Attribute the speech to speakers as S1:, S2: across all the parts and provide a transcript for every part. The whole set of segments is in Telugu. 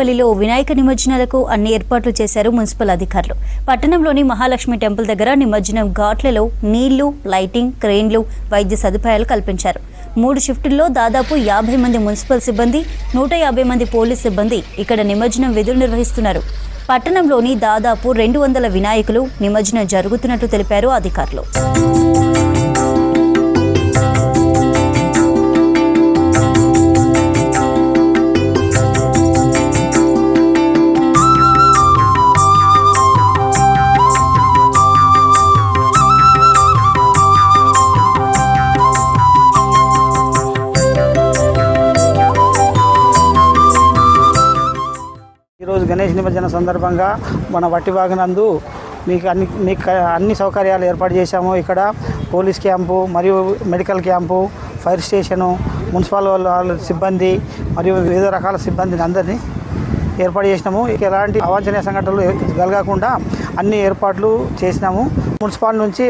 S1: తాడేపల్లిలో వినాయక నిమజ్జనాలకు అన్ని ఏర్పాట్లు చేశారు మున్సిపల్ అధికారులు. పట్టణంలోని మహాలక్ష్మి టెంపుల్ దగ్గర నిమజ్జనం ఘాట్లలో నీళ్లు, లైటింగ్, క్రేన్లు, వైద్య సదుపాయాలు కల్పించారు. 3 షిఫ్టుల్లో దాదాపు 50 మంది మున్సిపల్ సిబ్బంది, 150 మంది పోలీస్ సిబ్బంది ఇక్కడ నిమజ్జనం విధులు నిర్వహిస్తున్నారు. పట్టణంలోని దాదాపు 200 వినాయకులు నిమజ్జనం జరుగుతున్నట్టు తెలిపారు అధికారులు.
S2: ఈరోజు గణేష్ నిమజ్జన సందర్భంగా మన వట్టివాగనందు మీకు అన్ని సౌకర్యాలు ఏర్పాటు చేశాము. ఇక్కడ పోలీస్ క్యాంపు మరియు medical camp, fire station, municipal వాళ్ళ సిబ్బంది మరియు వివిధ రకాల సిబ్బందిని అందరినీ ఏర్పాటు చేసినాము. ఎలాంటి అవాంఛనీయ సంఘటనలు కలగకుండా అన్ని ఏర్పాట్లు చేసినాము. మున్సిపల్ నుంచి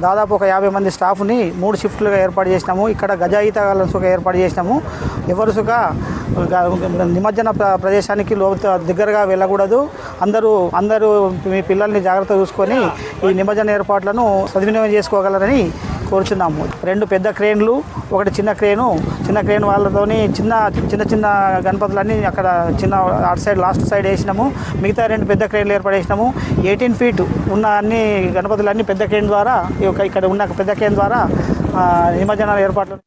S2: దాదాపు ఒక 50 మంది స్టాఫ్ని 3 షిఫ్ట్లుగా ఏర్పాటు చేసినాము. ఇక్కడ గజాయితగాలను ఏర్పాటు చేసినాము. ఎవరుసుగా నిమజ్జన ప్రదేశానికి దగ్గరగా వెళ్ళకూడదు. అందరూ మీ పిల్లల్ని జాగ్రత్త చూసుకొని ఈ నిమజ్జన ఏర్పాట్లను సద్వినియోగం చేసుకోగలరని కోరుచున్నాము. 2 పెద్ద క్రేన్లు, 1 చిన్న క్రేన్ వాళ్ళతోని చిన్న గణపతులన్నీ అక్కడ అటు సైడ్ లాస్ట్ సైడ్ వేసినాము. మిగతా 2 పెద్ద క్రేన్లు ఏర్పాటు చేసినాము. 18 ఫీట్ ఉన్న అన్ని గణపతులన్నీ పెద్ద క్రేన్ ద్వారా ఇక్కడ ఉన్న పెద్ద క్రేన్ ద్వారా నిమజ్జనాల ఏర్పాట్లు